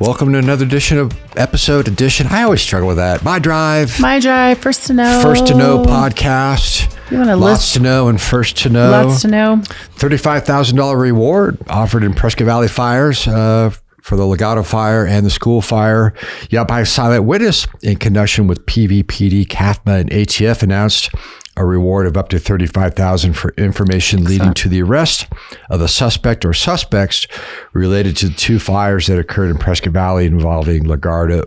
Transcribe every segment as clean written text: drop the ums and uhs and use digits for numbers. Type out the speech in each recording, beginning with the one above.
Welcome to another edition. I always struggle with that. My Drive, First to Know. First to Know podcast. You want to Lots to know and first to know. Lots to know. $35,000 reward offered in Prescott Valley fires for the Legato fire and the school fire. By silent witness in connection with PVPD, CAFMA, and ATF announced a reward of up to $35,000 for information leading to the arrest of the suspect or suspects related to the two fires that occurred in Prescott Valley involving Legato,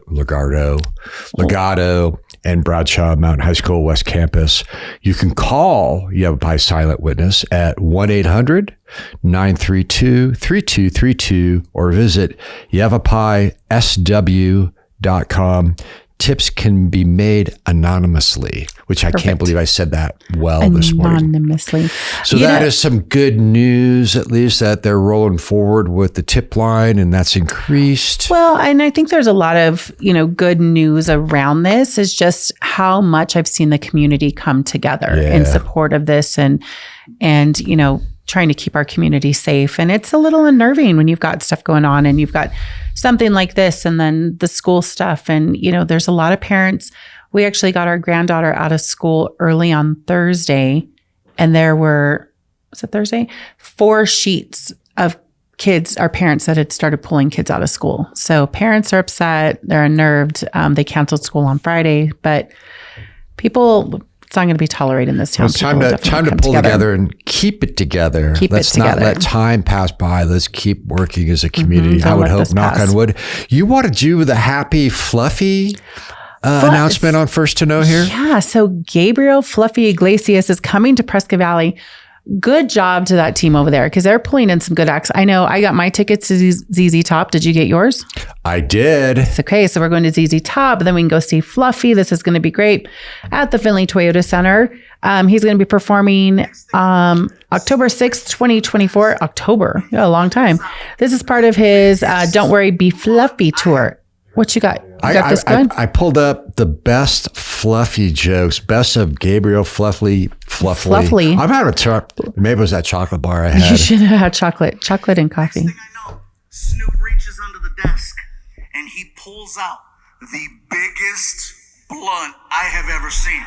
and Bradshaw Mountain High School West Campus. You can call Yavapai Silent Witness at 1-800-932-3232 or visit yavapaisw.com. Tips can be made anonymously, which I can't believe I said that this morning. Anonymously. So that is some good news, at least, that they're rolling forward with the tip line, and that's increased. Well, and I think there's a lot of, good news around this. Is just how much I've seen the community come together in support of this and trying to keep our community safe. And it's a little unnerving when you've got stuff going on and you've got something like this and then the school stuff. And, there's a lot of parents. We actually got our granddaughter out of school early on Thursday. And there were, was it Thursday? 4 sheets of kids, our parents that had started pulling kids out of school. So parents are upset. They're unnerved. They canceled school on Friday, but it's not going to be tolerated in this town. Well, it's time to pull together and keep it together. Let's not let time pass by. Let's keep working as a community. I would hope, knock on wood. You want to do the happy, fluffy announcement on First to Know here? Yeah. So Gabriel Fluffy Iglesias is coming to Prescott Valley. Good job to that team over there because they're pulling in some good acts. I know I got my tickets to ZZ Top. Did you get yours? I did. It's okay. So we're going to ZZ Top. Then we can go see Fluffy. This is going to be great at the Findlay Toyota Center. He's going to be performing October 6th, 2024. October. Yeah, a long time. This is part of his Don't Worry, Be Fluffy tour. What you got? You got this good? I pulled up the best Fluffy jokes, best of Gabriel Fluffy. I'm having maybe it was that chocolate bar I had. You should have had chocolate and coffee. Next thing I know, Snoop reaches under the desk and he pulls out the biggest blunt I have ever seen.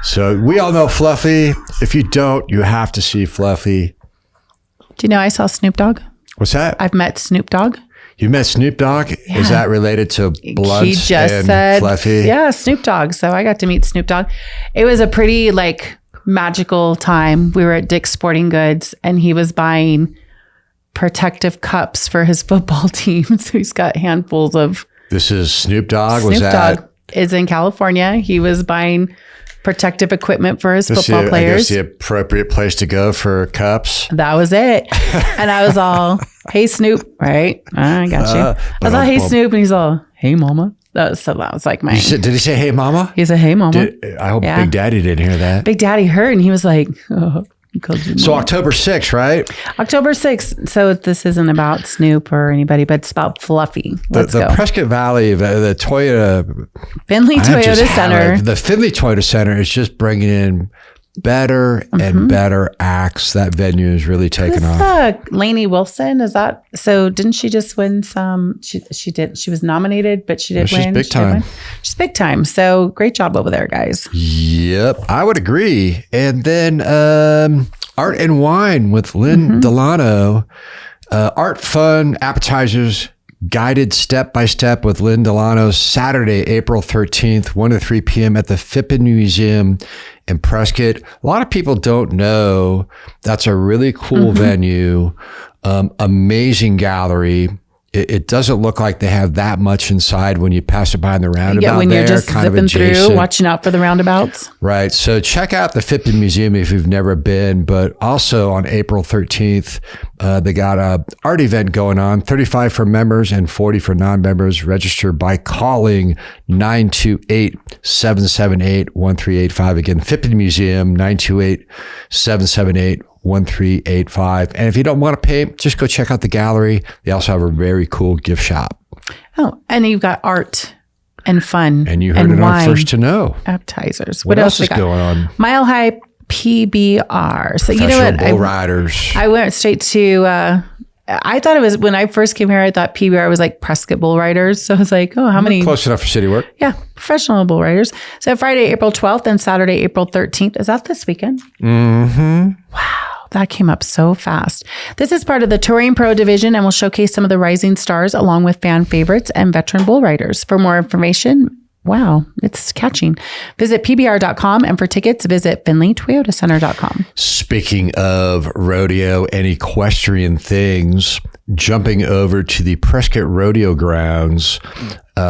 So we all know Fluffy. If you don't, you have to see Fluffy. Do you know I saw Snoop Dogg? What's that? I've met Snoop Dogg. You met Snoop Dogg? Yeah. Is that related to Blunts he just and said, Fluffy? Yeah, Snoop Dogg. So I got to meet Snoop Dogg. It was a pretty magical time. We were at Dick's Sporting Goods and he was buying protective cups for his football team. So he's got handfuls of. This is Snoop Dogg? Snoop Dogg is in California. He was buying protective equipment for his football players. I guess the appropriate place to go for cups. That was it. And I was all, hey, Snoop, right? I got you. I was all, hey, Snoop. And he's all, hey, mama. That was like my. Did he say, hey, mama? He said, hey, mama. I hope Big Daddy didn't hear that. Big Daddy heard and he was like, oh. So October 6th, right? October 6th. So this isn't about Snoop or anybody, but it's about Fluffy. Let's go. The Prescott Valley, the Toyota. Findlay Toyota Center. The Findlay Toyota Center is just bringing in better and better acts. That venue is really taking off. Lainey Wilson, is that? So didn't she just win some? She did. She was nominated, but she did win. She's big time. She's big time. So great job over there, guys. Yep, I would agree. And then Art and Wine with Lynn Delano. Art, fun, appetizers, guided step-by-step with Lynn Delano, Saturday, April 13th, 1 to 3 p.m. at the Phippen Museum in Prescott. A lot of people don't know that's a really cool venue, amazing gallery. It doesn't look like they have that much inside when you pass it by in the roundabout. When you're just zipping through, watching out for the roundabouts. Right. So check out the Phippen Museum if you've never been. But also on April 13th, they got an art event going on, 35 for members and 40 for non-members. Register by calling 928-778-1385. Again, Phippen Museum, 928-778-1385. 1385. And if you don't want to pay, just go check out the gallery. They also have a very cool gift shop. Oh, and you've got art and fun. And you heard it on First to Know. Appetizers. What else is going on? Mile High PBR. So you know what? Bull riders. I went straight to I thought it was, when I first came here, I thought PBR was like Prescott bull riders. So I was like, oh, how many? Close enough for city work. Yeah, professional bull riders. So Friday, April 12th and Saturday, April 13th. Is that this weekend? Mm-hmm. Wow. That came up so fast. This is part of the Touring Pro division and will showcase some of the rising stars along with fan favorites and veteran bull riders. For more information, wow, it's catching. Visit PBR.com, and for tickets, visit FinleyToyotaCenter.com. Speaking of rodeo and equestrian things, jumping over to the Prescott Rodeo Grounds,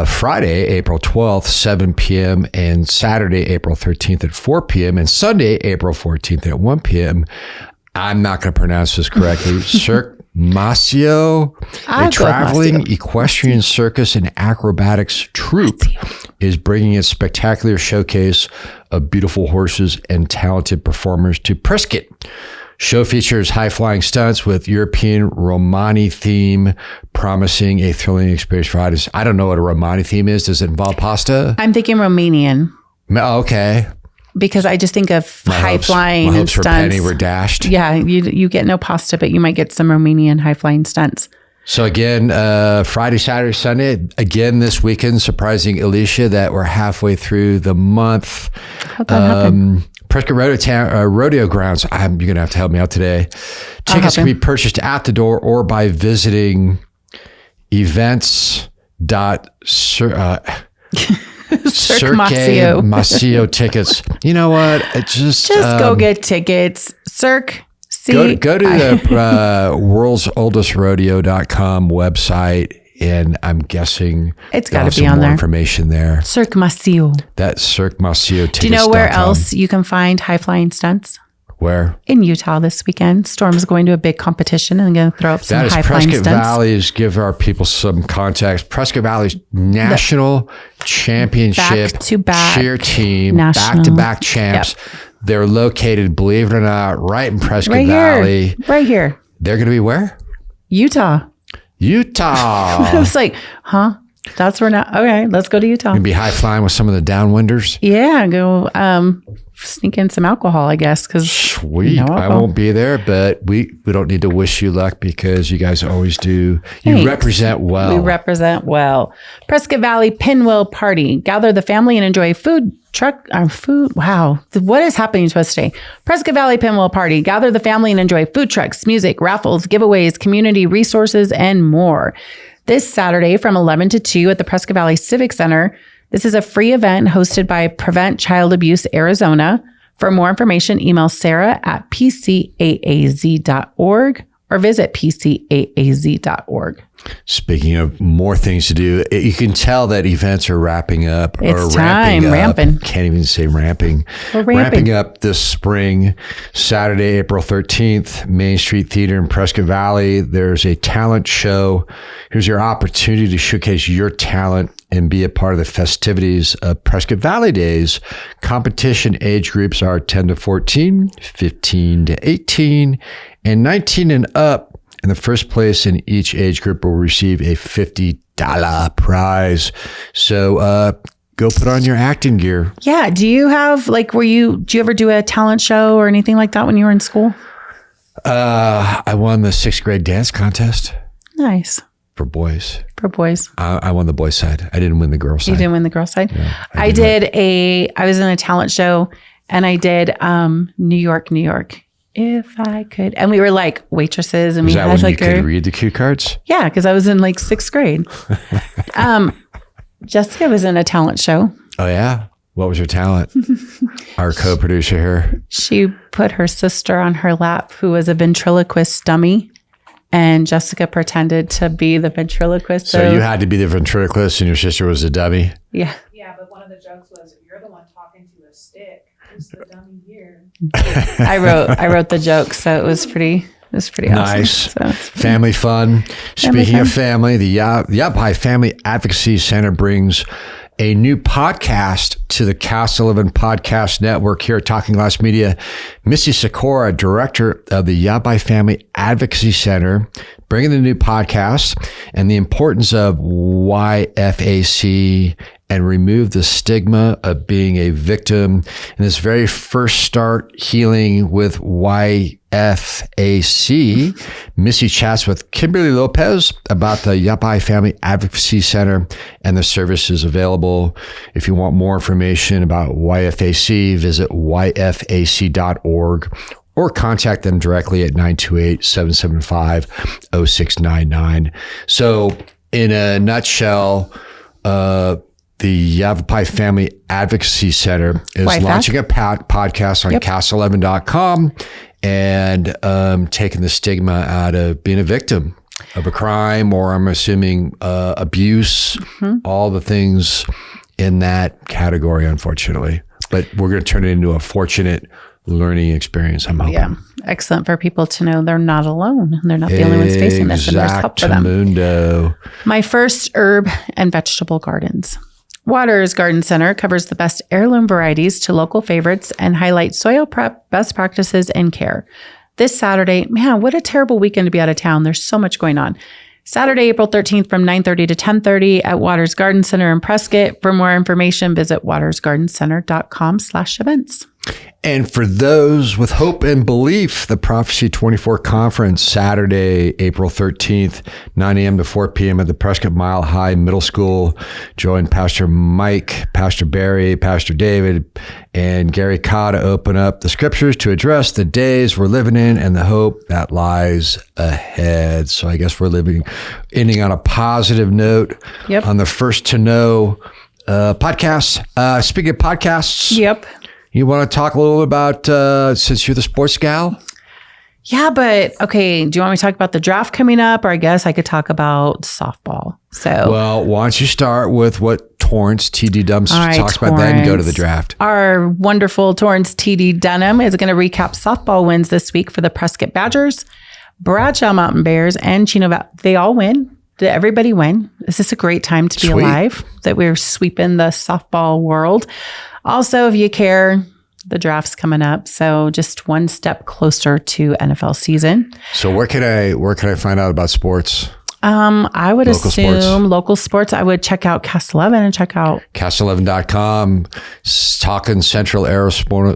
Friday, April 12th, 7 p.m., and Saturday, April 13th at 4 p.m., and Sunday, April 14th at 1 p.m. I'm not going to pronounce this correctly. Cirque Masio, a traveling equestrian circus and acrobatics troupe, is bringing its spectacular showcase of beautiful horses and talented performers to Prescott. Show features high-flying stunts with European Romani theme, promising a thrilling experience for riders. I don't know what a Romani theme is. Does it involve pasta? I'm thinking Romanian. Okay. Because I just think of high-flying and hopes stunts. For Penny were dashed. Yeah, you get no pasta, but you might get some Romanian high-flying stunts. So again, Friday, Saturday, Sunday, again this weekend, surprising Elicia that we're halfway through the month. How'd that happen? Prescott Rodeo Grounds. You're going to have to help me out today. Tickets can be purchased at the door or by visiting Cirque Masio tickets. You know what? Just go get tickets. Cirque. Go to the worldsoldestrodeo.com website, and I'm guessing it's got to be on more there. Information there. Cirque Masio. That's Cirque Masio tickets. Do you know where else you can find high flying stunts? Where? In Utah this weekend. Storm's going to a big competition and going to throw up some high flying stunts. Prescott Valley's, give our people some context. Prescott Valley's national championship cheer team, back-to-back champs. Yep. They're located, believe it or not, right in Prescott Valley. Right here. They're going to be where? Utah. I was like, huh? That's where now. Okay, let's go to Utah. You'll be high flying with some of the downwinders. Yeah, go sneak in some alcohol, I guess. Sweet. I won't be there, but we don't need to wish you luck because you guys always do. You represent well. We represent well. Prescott Valley Pinwheel Party. Gather the family and enjoy food. Wow. What is happening to us today? Prescott Valley Pinwheel Party. Gather the family and enjoy food trucks, music, raffles, giveaways, community resources, and more. This Saturday from 11 to 2 at the Prescott Valley Civic Center. This is a free event hosted by Prevent Child Abuse Arizona. For more information, email Sarah at pcaaz.org or visit pcaaz.org. Speaking of more things to do, you can tell that events are wrapping up. It's time, ramping. Can't even say ramping. We're ramping up this spring. Saturday, April 13th, Main Street Theater in Prescott Valley. There's a talent show. Here's your opportunity to showcase your talent and be a part of the festivities of Prescott Valley Days. Competition age groups are 10 to 14, 15 to 18, and 19 and up. And the first place in each age group will receive a $50 prize. So go put on your acting gear. Yeah. Do you have do you ever do a talent show or anything like that when you were in school? I won the 6th grade dance contest. Nice. For boys. I won the boys' side. I didn't win the girls' side. You didn't win the girls' side? Yeah, I was in a talent show and I did New York. If I could. And we were like waitresses and we had when you could read the cue cards? Yeah, because I was in 6th grade. Jessica was in a talent show. Oh, yeah? What was your talent? Our co-producer here. She put her sister on her lap who was a ventriloquist dummy. And Jessica pretended to be the ventriloquist. So you had to be the ventriloquist and your sister was a dummy? Yeah. Yeah, but one of the jokes was, you're the one talking to a stick. Who's the dummy here? I wrote the joke, so it was pretty awesome. Nice. So family fun. Speaking of family, the Yup High Family Advocacy Center brings a new podcast to the Cast 11 Podcast Network here at Talking Glass Media. Missy Sikora, director of the Yup High Family Advocacy Center, bringing the new podcast and the importance of YFAC and remove the stigma of being a victim. And this very first start healing with YFAC YFAC. Missy chats with Kimberly Lopez about the Yapai Family Advocacy Center and the services available. If you want more information about YFAC, visit yfac.org or contact them directly at 928-775-0699. So in a nutshell, the Yavapai Family Advocacy Center is launching a podcast on cast11.com and taking the stigma out of being a victim of a crime, or I'm assuming abuse, all the things in that category, unfortunately. But we're going to turn it into a fortunate learning experience, I'm hoping. Yeah, excellent for people to know they're not alone. They're not the only ones facing this, and there's help for them. Exactamundo. My first herb and vegetable gardens. Waters Garden Center covers the best heirloom varieties to local favorites and highlights soil prep, best practices, and care. This Saturday, man, what a terrible weekend to be out of town. There's so much going on. Saturday, April 13th from 9:30 to 10:30 at Waters Garden Center in Prescott. For more information, visit watersgardencenter.com/events. And for those with hope and belief, the Prophecy 24 Conference, Saturday, April 13th, 9 a.m. to 4 p.m. at the Prescott Mile High Middle School. Join Pastor Mike, Pastor Barry, Pastor David, and Gary Ka to open up the scriptures to address the days we're living in and the hope that lies ahead. So I guess we're ending on a positive note on the First to Know podcast. Speaking of podcasts. Yep. You want to talk a little about, since you're the sports gal? Yeah, but okay. Do you want me to talk about the draft coming up, or I guess I could talk about softball? So, well, why don't you start with what Torrance TD Dunham talks about, then go to the draft. Our wonderful Torrance TD Dunham is going to recap softball wins this week for the Prescott Badgers, Bradshaw Mountain Bears, and Chino Valley. They all win. Did everybody win? Is this a great time to be alive that we're sweeping the softball world? Also, if you care, the draft's coming up, so just one step closer to NFL season. So where can I find out about sports? I would assume local sports. I would check out Cast 11 and check out cast11.com. Talking Central Arizona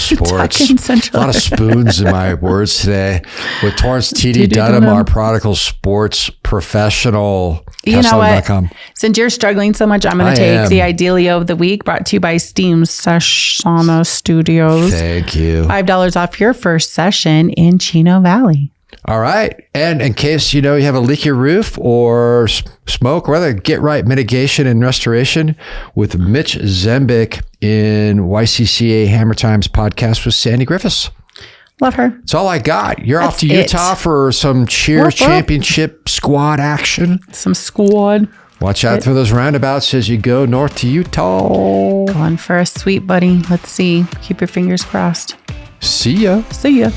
sports. Talking Central. A lot of spoons in my words today. With Torrance TD Dunham, our prodigal sports professional. You know what? Since you're struggling so much, I'm going to take the Idealio of the week, brought to you by Steam Sauna Studios. Thank you. $5 off your first session in Chino Valley. All right. And in case you have a leaky roof or smoke, rather get right mitigation and restoration with Mitch Zembick in YCCA Hammer Times podcast with Sandy Griffiths. Love her. That's all I got. You're off to Utah for some Cheers Championship squad action. Some squad. Watch out for those roundabouts as you go north to Utah. Going for a sweep, buddy. Let's see. Keep your fingers crossed. See ya. See ya.